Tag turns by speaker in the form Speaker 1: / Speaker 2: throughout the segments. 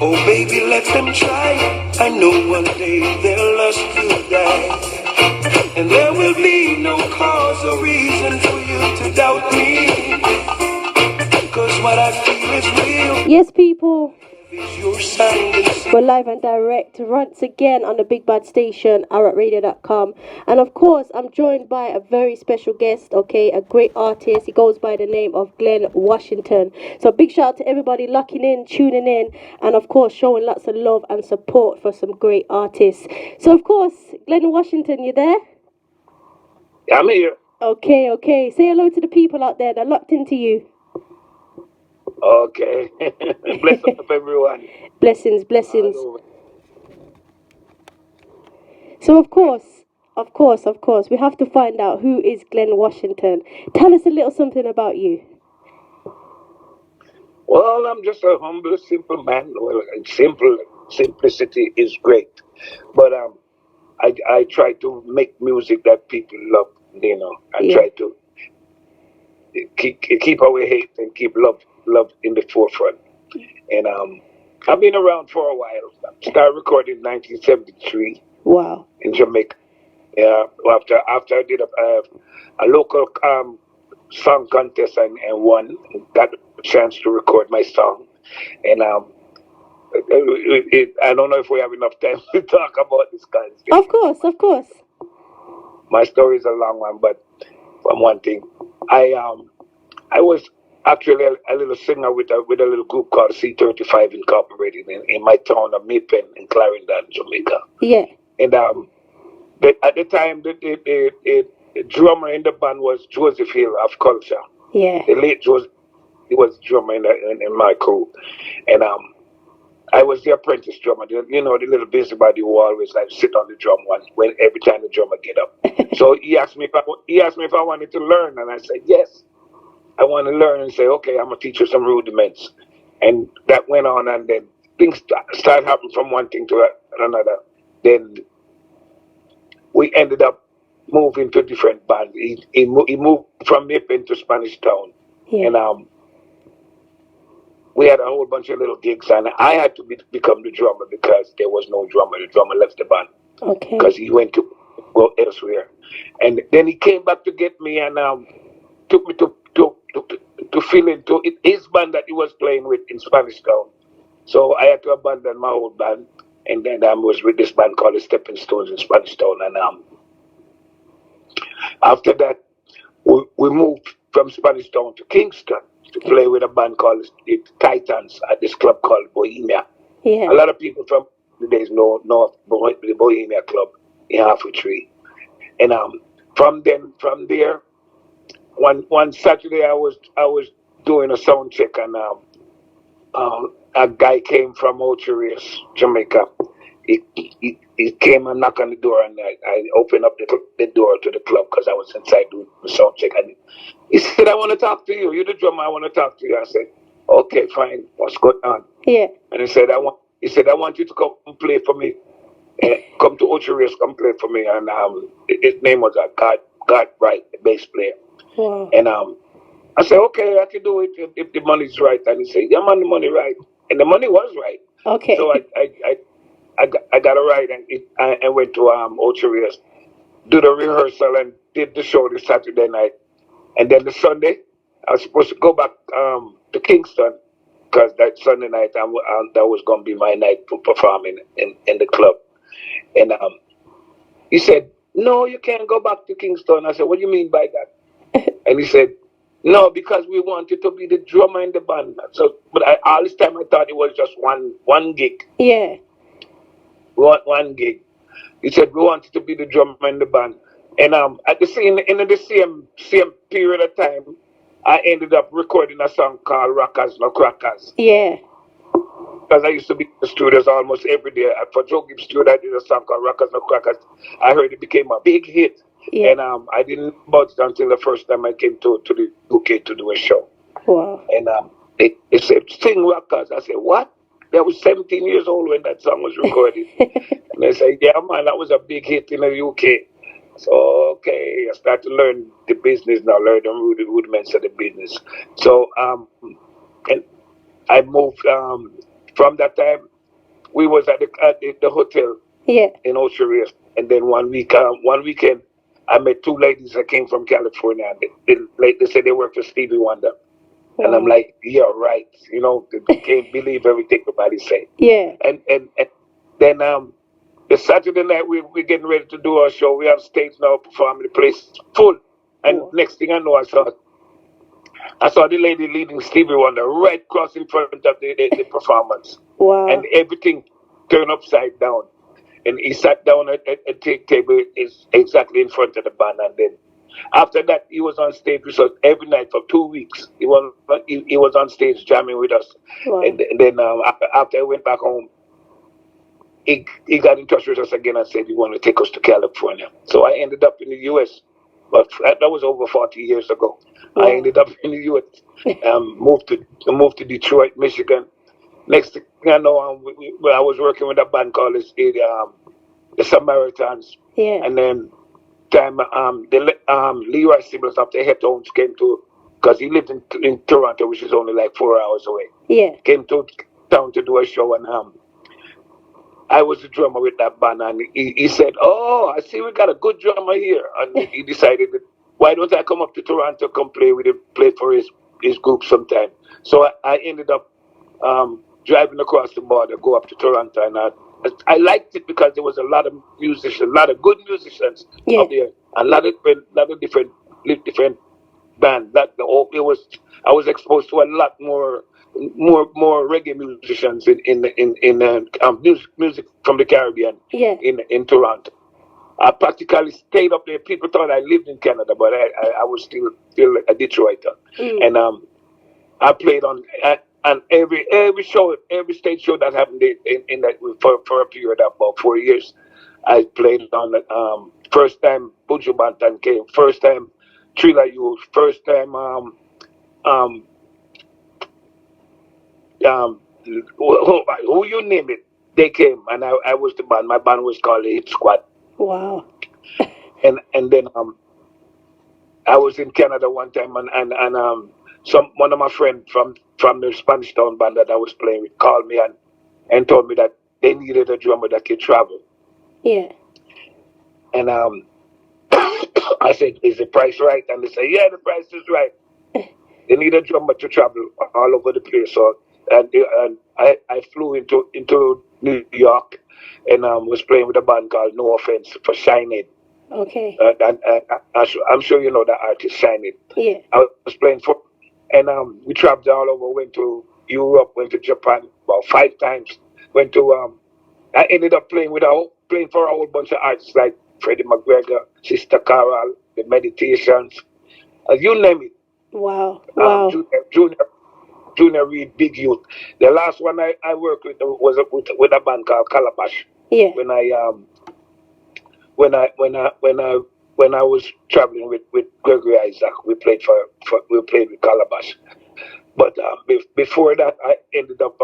Speaker 1: Oh baby, let them try. I know one day their lust will die, and there will be no cause or reason for you to doubt me, 'cause what I feel is real.
Speaker 2: Yes, people.
Speaker 1: Your sound.
Speaker 2: We're live and direct once again on the Big Bad Station, aratradio.com. And of course, I'm joined by a very special guest, okay, a great artist. He goes by the name of Glen Washington. So big shout out to everybody locking in, tuning in, and of course, showing lots of love and support for some great artists. So of course, Glen Washington, you there?
Speaker 3: I'm here.
Speaker 2: Okay. Say hello to the people out there. They're locked into you.
Speaker 3: Okay. Bless up everyone.
Speaker 2: Blessings. So of course, we have to find out who is Glen Washington. Tell us a little something about you.
Speaker 3: Well, I'm just a humble, simple man. Well, simplicity is great, but I try to make music that people love. I try to keep away hate and keep love in the forefront. And I've been around for a while. Started recording in 1973.
Speaker 2: Wow.
Speaker 3: In Jamaica. Yeah, after I did a local song contest and won, got a chance to record my song. And I don't know if we have enough time to talk about this kind of thing.
Speaker 2: Of course.
Speaker 3: My story is a long one, but from one thing, I was actually a little singer with a little group called C35 Incorporated in my town of Mipen in Clarendon, Jamaica.
Speaker 2: Yeah.
Speaker 3: And at the time, the drummer in the band was Joseph Hill of Culture.
Speaker 2: Yeah.
Speaker 3: The late Joseph, he was drummer in my crew. And I was the apprentice drummer. The little busybody who always like sit on the drum when every time the drummer get up. So he asked me if I wanted to learn, and I said yes. I want to learn, and say okay, I'm gonna teach you some rudiments. And that went on, and then things started happening from one thing to another. Then we ended up moving to different bands. He moved from Mipen to Spanish Town.
Speaker 2: Yeah.
Speaker 3: And we had a whole bunch of little gigs, and I had to become the drummer because there was no drummer. The drummer left the band because he went to go elsewhere. And then he came back to get me and took me to fill into his band that he was playing with in Spanish Town. So I had to abandon my old band, and then I was with this band called the Stepping Stones in Spanish Town. And after that, we moved from Spanish Town to Kingston to play with a band called the Titans at this club called Bohemia.
Speaker 2: Yeah.
Speaker 3: A lot of people from the days know of the Bohemia Club in Halfway Tree. And from there, one Saturday I was doing a sound check, and a guy came from Ocho Jamaica. He came and knocked on the door, and I opened up the door to the club because I was inside doing the sound check. And he said, I want to talk to you. You're the drummer. I want to talk to you. I said, okay, fine. What's going on?
Speaker 2: Yeah.
Speaker 3: And he said, I want you to come and play for me. Come to Ocho Rios, come play for me. And his name was God Wright, the bass player.
Speaker 2: Wow.
Speaker 3: And I said, okay, I can do it if the money's right. And he said, yeah, man, the money right. And the money was right.
Speaker 2: Okay.
Speaker 3: So I got a ride and went to Ocho Rios, do the rehearsal and did the show the Saturday night. And then the Sunday, I was supposed to go back to Kingston because that Sunday night that was going to be my night for performing in the club. And he said, no, you can't go back to Kingston. I said, what do you mean by that? And he said, no, because we want you to be the drummer in the band. So, but all this time I thought it was just one gig.
Speaker 2: Yeah.
Speaker 3: One gig. He said we wanted to be the drummer in the band. And at the same period of time, I ended up recording a song called Rockers No Crackers.
Speaker 2: Yeah.
Speaker 3: Because I used to be in the studios almost every day. For Joe Gibbs studio, I did a song called Rockers No Crackers. I heard it became a big hit.
Speaker 2: Yeah.
Speaker 3: And I didn't know about it until the first time I came to the UK to do a show.
Speaker 2: Wow.
Speaker 3: And they said, sing Rockers. I said, what? I was 17 years old when that song was recorded. And they said, yeah, man, that was a big hit in the UK. So, okay, I started to learn the business now, learn the rudiments of the business. So, and I moved from that time. we was at the hotel
Speaker 2: Yeah.
Speaker 3: in Ocho Rios, and then one weekend, I met two ladies that came from California. And they said they worked for Stevie Wonder, and I'm
Speaker 2: Wow.
Speaker 3: like, yeah, right. They can't believe everything everybody say.
Speaker 2: Yeah.
Speaker 3: And then the Saturday night we're getting ready to do our show. We have stage now performing. The place full, and
Speaker 2: Wow.
Speaker 3: next thing I know, I saw the lady leading Stevie Wonder right across in front of the performance, and
Speaker 2: Wow.
Speaker 3: everything turned upside down. And he sat down at a table is exactly in front of the band, and then after that he was on stage with us every night for 2 weeks. He was on stage jamming with us,
Speaker 2: Wow.
Speaker 3: and then after I went back home, he got in touch with us again and said he wanted to take us to California. So I ended up in the U.S. But that was over 40 years ago. I
Speaker 2: Wow.
Speaker 3: ended up in the U.S. Moved to Detroit, Michigan. Next thing I know, I was working with a band called the Samaritans,
Speaker 2: Yeah.
Speaker 3: and then Leroy Siblings of the Heptones came to, because he lived in Toronto, which is only like 4 hours away.
Speaker 2: Yeah.
Speaker 3: Came to town to do a show, and I was the drummer with that band, and he said, "Oh, I see we got a good drummer here," and he decided that, why don't I come up to Toronto, come play with him, play for his group sometime. So I ended up driving across the border, go up to Toronto, and I liked it because there was a lot of musicians, a lot of good musicians
Speaker 2: Yeah.
Speaker 3: up there, a lot of different band. It was, I was exposed to a lot more reggae musicians in music from the Caribbean
Speaker 2: Yeah.
Speaker 3: in Toronto. I practically stayed up there. People thought I lived in Canada, but I was still a Detroiter,
Speaker 2: Mm.
Speaker 3: and I played on every show, every stage show that happened in that for a period of about 4 years. I played on first time Buju Banton came, first time Trilla Youth, first time um who you name it, they came, and I was the band. My band was called the Hit Squad,
Speaker 2: Wow.
Speaker 3: and then I was in Canada one time, and some one of my friends from the Spanish Town band that I was playing with called me and told me that they needed a drummer that could travel,
Speaker 2: Yeah.
Speaker 3: and I said, "Is the price right?" And they said, "Yeah, the price is right. They need a drummer to travel all over the place." So and I flew into New York, and was playing with a band called No Offense for Shining.
Speaker 2: Okay.
Speaker 3: I'm sure you know that artist Shining.
Speaker 2: Yeah.
Speaker 3: I was playing for, and we traveled all over. Went to Europe, went to Japan about 5 times. Went to I ended up playing for a whole bunch of artists like Freddie McGregor, Sister Carol, The Meditations, you name it.
Speaker 2: Wow. Wow.
Speaker 3: Junior Reed, Big Youth. The last one I worked with was with a band called Calabash.
Speaker 2: Yeah.
Speaker 3: When I when I when I when I when I was traveling with Gregory Isaac, we played with Calabash. But before that, I ended up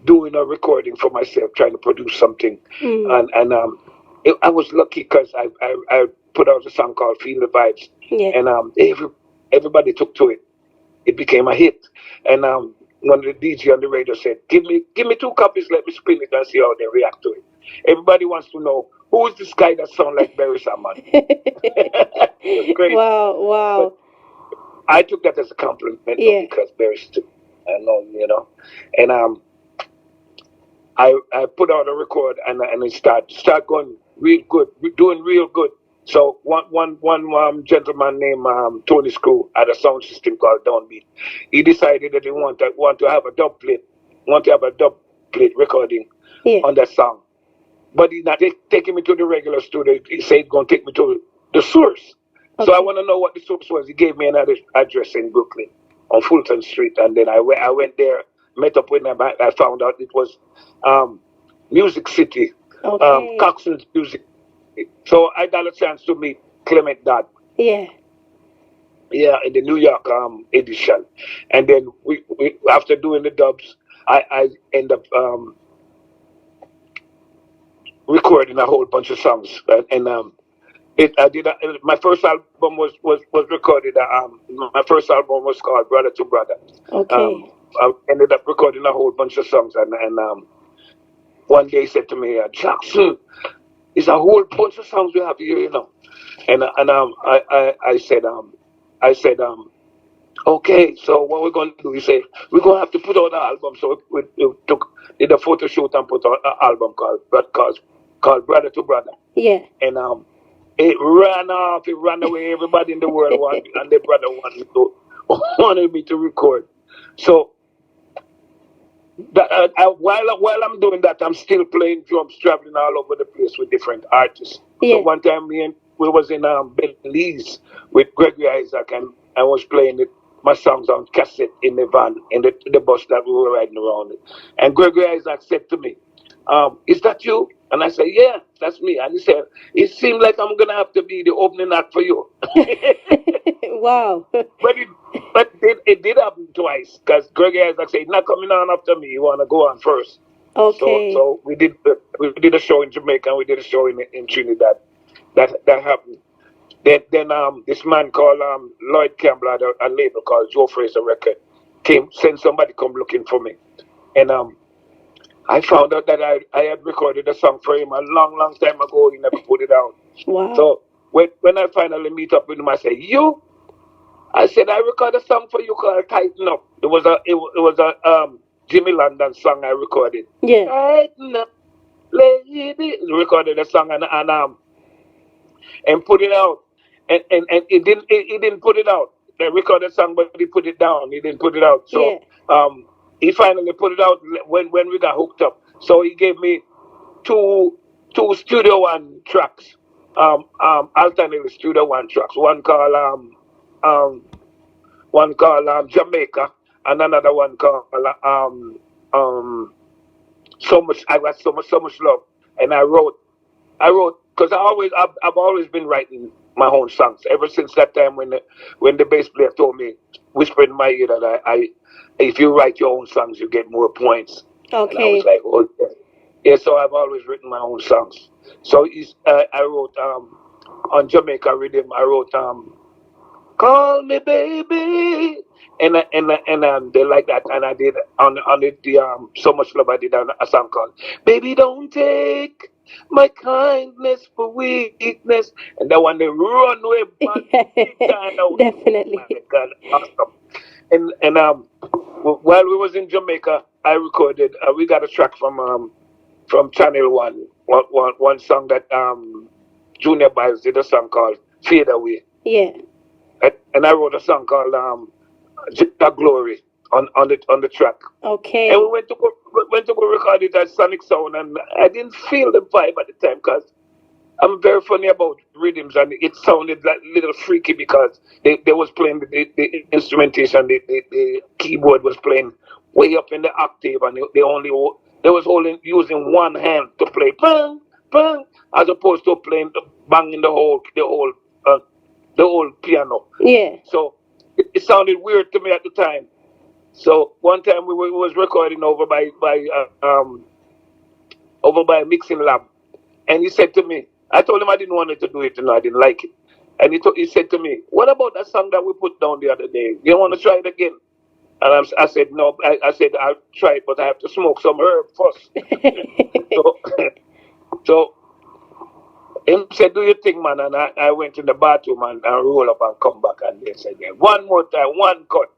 Speaker 3: doing a recording for myself, trying to produce something,
Speaker 2: Mm.
Speaker 3: and I was lucky because I put out a song called "Feel the Vibes,"
Speaker 2: Yeah.
Speaker 3: and everybody took to it. It became a hit, and one of the DJ on the radio said, "Give me 2 copies, let me spin it and see how they react to it." Everybody wants to know who is this guy that sounds like Barry Salmon. It was crazy,
Speaker 2: Wow.
Speaker 3: but
Speaker 2: Wow.
Speaker 3: I took that as a compliment though,
Speaker 2: Yeah.
Speaker 3: because Barry's too. I know, and I put out a record, and it start going real good, doing real good. So one gentleman named Tony Screw had a sound system called Downbeat. He decided that he want to have a dub plate recording
Speaker 2: Yeah.
Speaker 3: on that song, but he's not taking me to the regular studio. He said he's going to take me to the source. So I
Speaker 2: Okay.
Speaker 3: want to know what the source was. He gave me another address in Brooklyn on Fulton Street, and then I went there, met up with him. I found out it was Music City,
Speaker 2: Okay.
Speaker 3: Coxon's Music. So I got a chance to meet Clement Dodd,
Speaker 2: Yeah.
Speaker 3: yeah, in the New York edition, and then we after doing the dubs, I end up recording a whole bunch of songs, and my first album was recorded. My first album was called Brother to Brother.
Speaker 2: Okay.
Speaker 3: I ended up recording a whole bunch of songs, and one day he said to me, Jackson, it's a whole bunch of songs we have here, you know. And I said, okay, so what we're going to do? He said, we're going to have to put out an album. So did a photo shoot and put out an album called Brother to Brother.
Speaker 2: Yeah.
Speaker 3: And it ran off, it ran away. Everybody in the world and their brother wanted me to record. So while I'm doing that, I'm still playing drums, traveling all over the place with different artists.
Speaker 2: Yeah.
Speaker 3: So one time we was in Belize with Gregory Isaac, and I was playing my songs on cassette in the van, in the bus that we were riding around. And Gregory Isaac said to me, is that you? And I said, yeah, that's me. And he said, it seemed like I'm going to have to be the opening act for you.
Speaker 2: Wow.
Speaker 3: But it did happen twice, because Gregory Isaac said, not coming on after me, you want to go on first.
Speaker 2: Okay.
Speaker 3: So we did a show in Jamaica, and we did a show in Trinidad. That happened. Then this man called Lloyd Campbell at a label called Joe Fraser Record sent somebody come looking for me. And I found out that I had recorded a song for him a long time ago. He never put it out.
Speaker 2: Wow.
Speaker 3: So when I finally meet up with him, I said, you? I said, I recorded a song for you called Tighten Up. It was a Jimmy London song I recorded.
Speaker 2: Yeah.
Speaker 3: Tighten Up, lady. Recorded a song and put it out. And it didn't put it out. They recorded a song, but he put it down. He didn't put it out. So he finally put it out when we got hooked up. So he gave me two Studio One tracks, alternative Studio One tracks. One called Jamaica, and another one called so much. I got so much love, and I wrote because I've always been writing my own songs ever since that time when the bass player told me, whispered in my ear that I if you write your own songs you get more points.
Speaker 2: Okay.
Speaker 3: And I was like, oh yeah. So I've always written my own songs. So I wrote on Jamaica Rhythm. I wrote Call Me Baby, and they like that, and I did on the So Much Love. I did a song called Baby Don't Take My Kindness for Weakness, and that one they run way back.
Speaker 2: Definitely.
Speaker 3: God, awesome. And while we was in Jamaica, I recorded. We got a track from Channel One song that Junior Biles did, a song called Fade Away.
Speaker 2: Yeah.
Speaker 3: And I wrote a song called "The Glory" on the track.
Speaker 2: Okay.
Speaker 3: And we went to go record it at Sonic Sound, and I didn't feel the vibe at the time because I'm very funny about rhythms, and it sounded like a little freaky because they was playing the instrumentation, the keyboard was playing way up in the octave, and they was only using one hand to play bang bang, as opposed to playing banging the whole piano.
Speaker 2: Yeah.
Speaker 3: So it sounded weird to me at the time. So one time we was recording over by a mixing lab, and he said to me, I told him I didn't want to do it, and I didn't like it. And he said to me, what about that song that we put down the other day? You want to try it again? And I said, no. I said, I'll try it, but I have to smoke some herb first. So he said, do your thing, man. And I went in the bathroom and roll up and come back. And they said, yeah, one more time, one cut.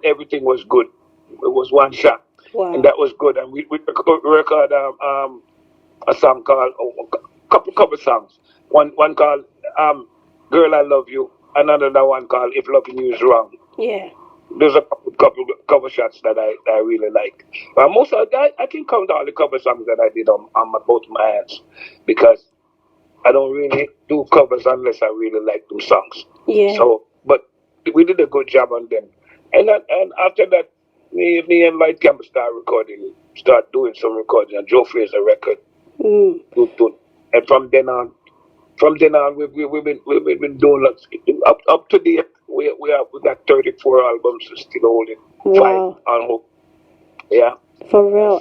Speaker 3: Everything was good. It was one shot.
Speaker 2: Wow.
Speaker 3: And that was good. And we recorded a song called, couple songs. One called Girl I Love You. And another one called If Loving You Is Wrong.
Speaker 2: Yeah.
Speaker 3: There's a couple cover shots that I really like. But most of I can count all the cover songs that I did on both my hands, because I don't really do covers unless I really like them songs.
Speaker 2: Yeah.
Speaker 3: So, but we did a good job on them. And after that, me and Light Campbell start doing some recording on Joe Fraser Record. And from then on, we've been doing up to date. We got 34 albums still holding.
Speaker 2: Wow.
Speaker 3: 5 on hook. Yeah.
Speaker 2: For real.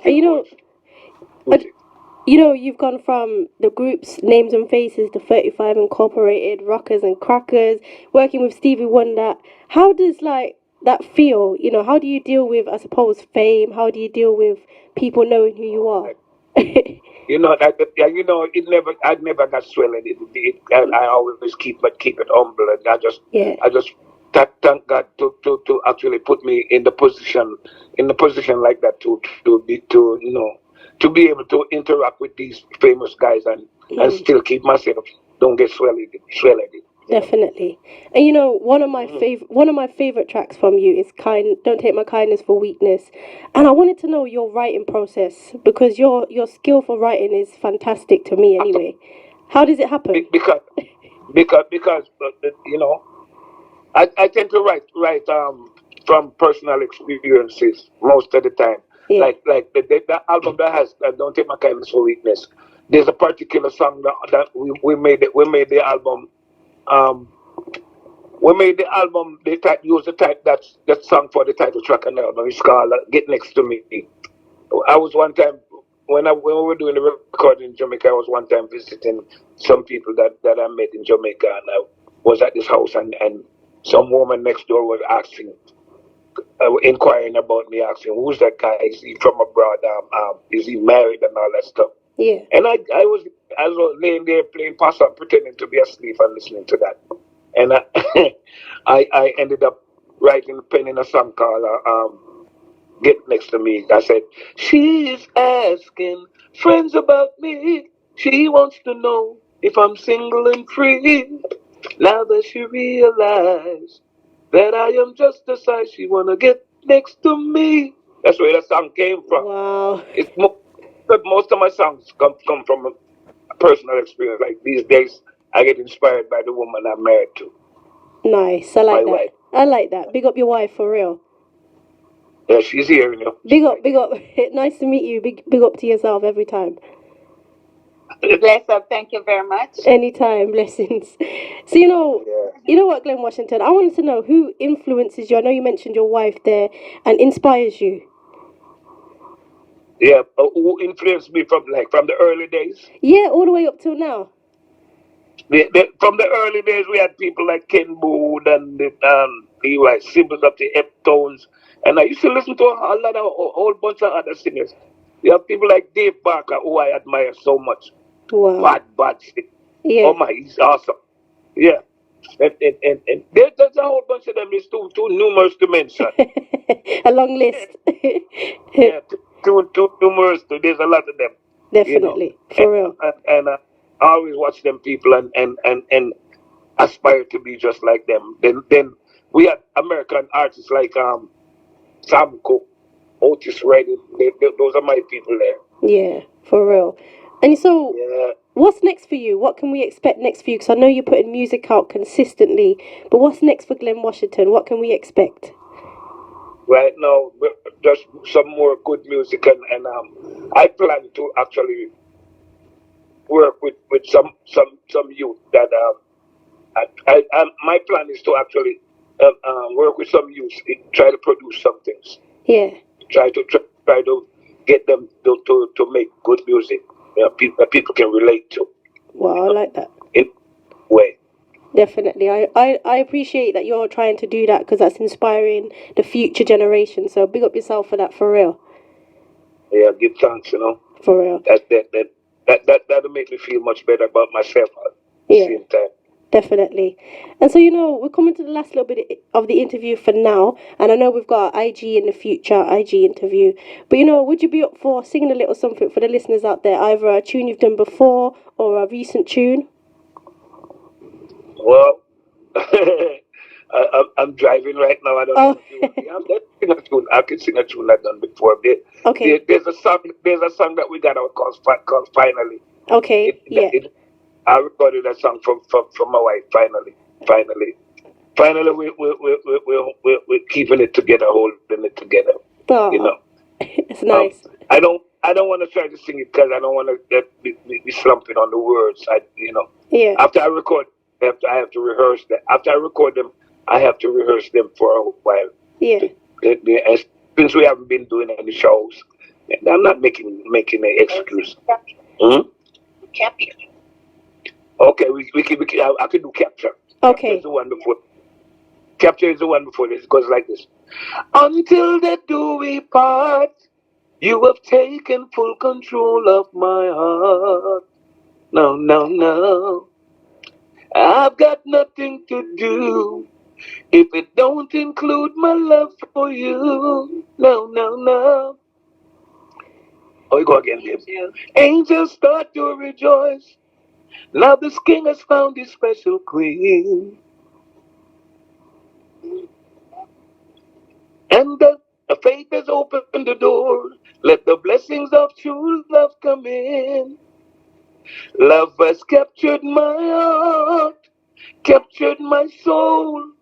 Speaker 2: You've gone from the groups Names and Faces to 35 Incorporated, Rockers and Crackers, working with Stevie Wonder. How does that feel? How do you deal with, I suppose, fame? How do you deal with people knowing who you are?
Speaker 3: You know that, yeah, you know, I never got swelling. I always keep it humble, and
Speaker 2: Yeah.
Speaker 3: I just thank God to actually put me in the position like that to to be able to interact with these famous guys and
Speaker 2: Mm.
Speaker 3: still keep myself don't get swelling. You know.
Speaker 2: Definitely. And you know,
Speaker 3: Mhm.
Speaker 2: one of my favorite tracks from you is kind Don't Take My Kindness for Weakness. And I wanted to know your writing process because your skill for writing is fantastic to me anyway. How does it happen?
Speaker 3: Be- because because you know I tend to write from personal experiences most of the time.
Speaker 2: Yeah.
Speaker 3: Like the album that has Don't Take My Kindness for Weakness. There's a particular song that we made the album um we made the album they use the type that's that song for the title track on the album. It's called Get Next to Me. I was one time when we were doing the recording in Jamaica. I was one time visiting some people that I met in Jamaica, and I was at this house, and some woman next door was inquiring about me, asking who's that guy? Is he from abroad? Is he married and all that stuff?
Speaker 2: Yeah.
Speaker 3: And I was laying there playing possum, pretending to be asleep and listening to that, and I ended up writing, penning a song called Get Next to Me. I said, she's asking friends about me. She wants to know if I'm single and free. Now that she realized that I am just the size she wanna get next to me. That's where the song came from.
Speaker 2: Wow.
Speaker 3: It's but most of my songs come from a personal experience. Like these days, I get inspired by the woman I'm married to,
Speaker 2: Nice. I
Speaker 3: my
Speaker 2: like that.
Speaker 3: wife.
Speaker 2: I like that. Big up your wife for real.
Speaker 3: Yeah, she's here, you know.
Speaker 2: Big
Speaker 3: She's
Speaker 2: up,
Speaker 3: right
Speaker 2: big
Speaker 3: here.
Speaker 2: up. Nice to meet you. Big up to yourself every time.
Speaker 4: Bless up. Thank you very much.
Speaker 2: Anytime, blessings. So
Speaker 3: Yeah.
Speaker 2: you know what, Glen Washington? I wanted to know who influences you. I know you mentioned your wife there, and inspires you.
Speaker 3: Yeah, who influenced me from the early days?
Speaker 2: Yeah, all the way up till now.
Speaker 3: From the early days, we had people like Ken Boone and the symbols of the Eptones, and I used to listen to a lot of a whole bunch of other singers. You have people like Dave Barker, who I admire so much.
Speaker 2: Wow.
Speaker 3: Bad singer. Oh
Speaker 2: Yeah.
Speaker 3: my, he's awesome. Yeah, and there's a whole bunch of them. It's too numerous to mention.
Speaker 2: A long list.
Speaker 3: Yeah, too numerous. There's a lot of them. You know,
Speaker 2: Definitely,
Speaker 3: and
Speaker 2: for real.
Speaker 3: I always watch them people and aspire to be just like them. Then we had American artists like Sam Cooke, Otis Redding. Those are my people there.
Speaker 2: Yeah, for real. And so,
Speaker 3: Yeah.
Speaker 2: what's next for you? What can we expect next for you? Because I know you're putting music out consistently, but what's next for Glen Washington? What can we expect?
Speaker 3: Right now, just some more good music, and I plan to actually work with some youth that my plan is to actually work with some youth, try to produce some things,
Speaker 2: Yeah.
Speaker 3: try to get them to make good music, people that people can relate to
Speaker 2: Wow, I like that.
Speaker 3: in a way.
Speaker 2: Definitely. I appreciate that you're trying to do that because that's inspiring the future generation. So big up yourself for that, for real.
Speaker 3: Yeah, give thanks, you know.
Speaker 2: For real.
Speaker 3: That'll make me feel much better about myself at the
Speaker 2: Yeah.
Speaker 3: same time.
Speaker 2: Definitely. And so, we're coming to the last little bit of the interview for now. And I know we've got IG in the future, IG interview. But, would you be up for singing a little something for the listeners out there? Either a tune you've done before or a recent tune?
Speaker 3: Well, I'm driving right now. I don't know
Speaker 2: Oh,
Speaker 3: if you want me. Let's sing a tune. I can sing a tune I've done before.
Speaker 2: okay.
Speaker 3: There's a song. There's a song that we got out called Finally.
Speaker 2: Okay. Yeah.
Speaker 3: I recorded that song from my wife. Finally, we're keeping it together, holding it together. You
Speaker 2: Oh,
Speaker 3: know.
Speaker 2: it's nice.
Speaker 3: I don't want to try to sing it because I don't want to be slumping on the words.
Speaker 2: Yeah.
Speaker 3: After I record, I have to rehearse them. After I record them, I have to rehearse them for a while.
Speaker 2: Yeah.
Speaker 3: And since we haven't been doing any shows, and I'm not making an excuse. Hmm?
Speaker 4: Capture.
Speaker 3: Okay, I can do capture. Capture
Speaker 2: Okay.
Speaker 3: is the one before. Capture is the one before this. It goes like this. Until the dewy part, You have taken full control of my heart. No, no, no. I've got nothing to do if it don't include my love for you. No, no, no. Oh, you go again, babe. Angels start to rejoice. Now this king has found his special queen. And the faith has opened the door. Let the blessings of true love come in. Love has captured my heart, captured my soul.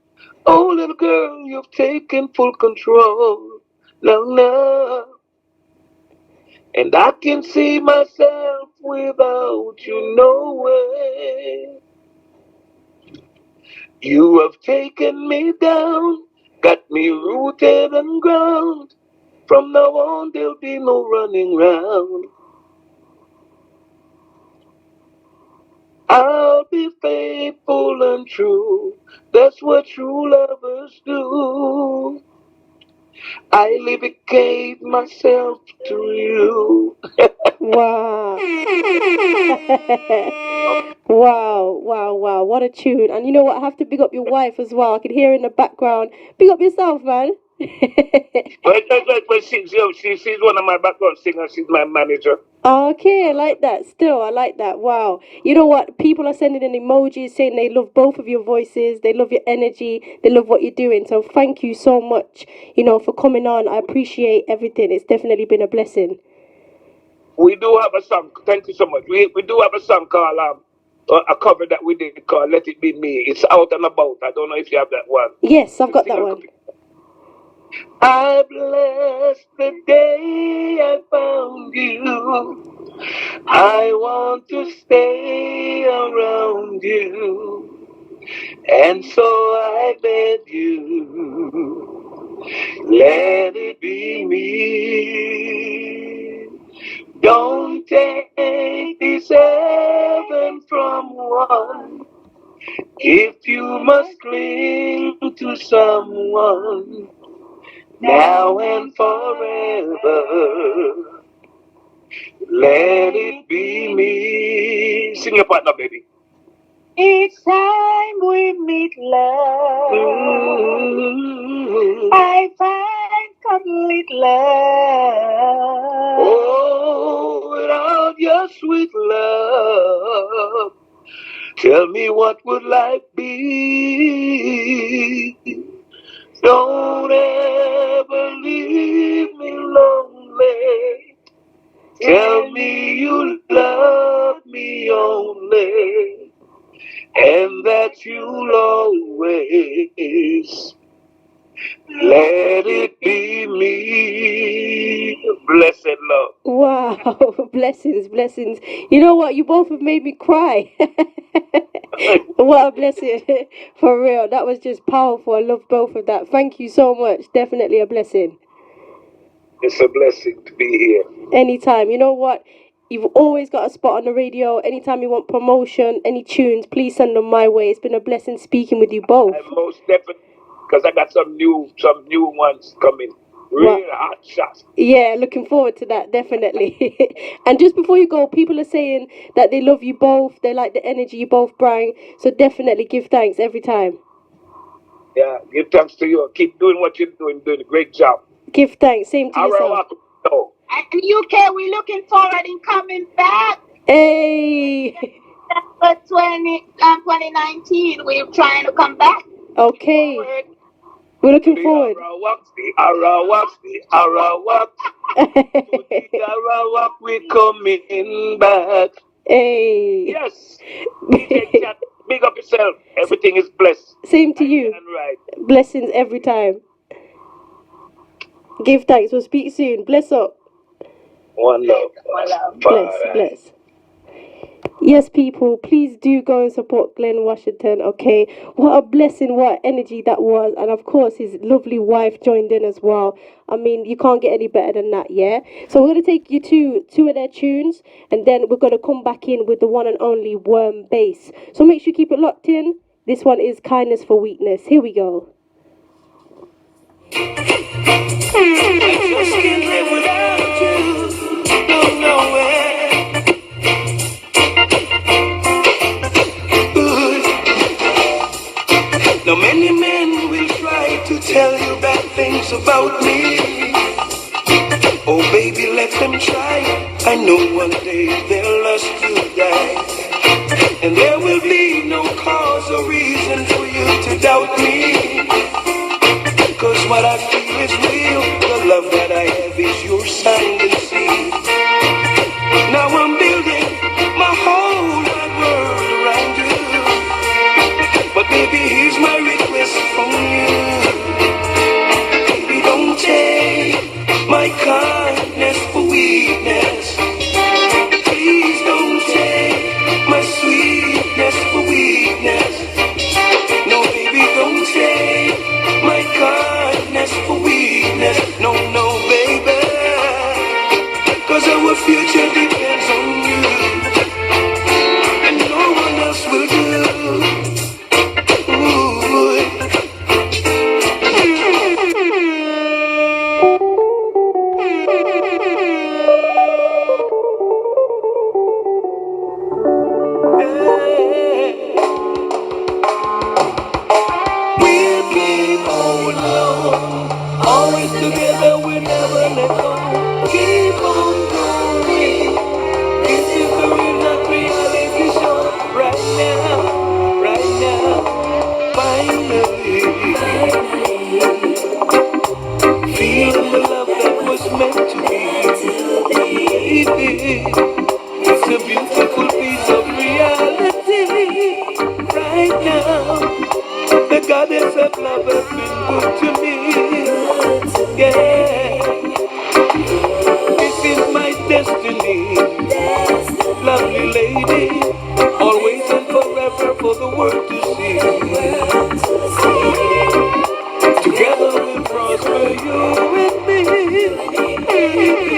Speaker 3: Oh, little girl, you've taken full control. No, no. And I can see myself without you, no way. You have taken me down, got me rooted and ground. From now on, there'll be no running round. I'll be faithful and true. That's what true lovers do. I dedicate myself to you.
Speaker 2: Wow. Wow. What a tune. And you know what? I have to big up your wife as well. I can hear in the background. Big up yourself, man.
Speaker 3: Well, she's one of my background singers. She's my manager.
Speaker 2: Okay, I like that. Still, I like that. Wow. You know what? People are sending in emojis saying they love both of your voices. They love your energy. They love what you're doing. So thank you so much, for coming on. I appreciate everything. It's definitely been a blessing.
Speaker 3: We do have a song. Thank you so much. We do have a song called a cover that we did called "Let It Be Me." It's out and about. I don't know if you have that one.
Speaker 2: Yes, I've got that one.
Speaker 3: I bless the day I found you. I want to stay around you, and so I beg you, let it be me. Don't take this heaven from one. If you must cling to someone now and forever, let it be me. Sing your part now, baby.
Speaker 4: Each time we meet, love, I find complete love.
Speaker 3: Oh, without your sweet love, tell me what would life be? Don't ever leave me lonely. Tell me you love me only, and that you'll always let it be me. Blessed love.
Speaker 2: Wow. Blessings. You know what? You both have made me cry. What a blessing. For real. That was just powerful. I love both of that. Thank you so much. Definitely a blessing.
Speaker 3: It's a blessing to be here.
Speaker 2: Anytime. You know what? You've always got a spot on the radio. Anytime you want promotion, any tunes, please send them my way. It's been a blessing speaking with you both.
Speaker 3: And most definitely, because I got some new ones coming. Real hot shots.
Speaker 2: Yeah, looking forward to that, definitely. And just before you go, people are saying that they love you both. They like the energy you both bring. So definitely give thanks every time.
Speaker 3: Yeah, give thanks to you. Keep doing what you're doing a great job.
Speaker 2: Give thanks. Same to yourself.
Speaker 4: And UK, we're looking forward in coming back.
Speaker 2: Hey.
Speaker 4: December 2019, we're trying to come back.
Speaker 2: Okay. We're looking forward.
Speaker 3: Arawak, we coming back.
Speaker 2: Hey.
Speaker 3: Yes. djkat, big up yourself. Everything is blessed.
Speaker 2: Same to you.
Speaker 3: Right.
Speaker 2: Blessings every time. Give thanks. We'll speak soon. Bless up.
Speaker 3: One love.
Speaker 2: Bless. Yes, people, please do go and support Glen Washington, okay? What a blessing, what energy that was. And of course, his lovely wife joined in as well. I mean, you can't get any better than that, yeah? So we're going to take you to two of their tunes, and then we're going to come back in with the one and only Worm Bass. So make sure you keep it locked in. This one is Kindness for Weakness. Here we go.
Speaker 1: I just can't live without you. things about me. Oh baby, let them try. I know one day their lust will die, and there will be no cause or reason for you to doubt me. Cause what I feel is real. The love that I have is your sign and seal. Now I'm building my whole wide world around you. But baby, here's my request from you. Baby, don't take my kindness for weakness. Please don't take my sweetness for weakness. No, baby, don't take my kindness for weakness. No, no, baby. Cause our future depends on you, and no one else will do. We'll keep on alone, always together, we never let go. Keep on going. This is the real not reality show. Right now, finally. Feel the love that was meant to be. Baby, it's a beautiful piece of reality. Right now, the goddess of love has been good to me. Yeah, this is my destiny. Lovely lady, always and forever for the world to see. Together we'll prosper, you and me.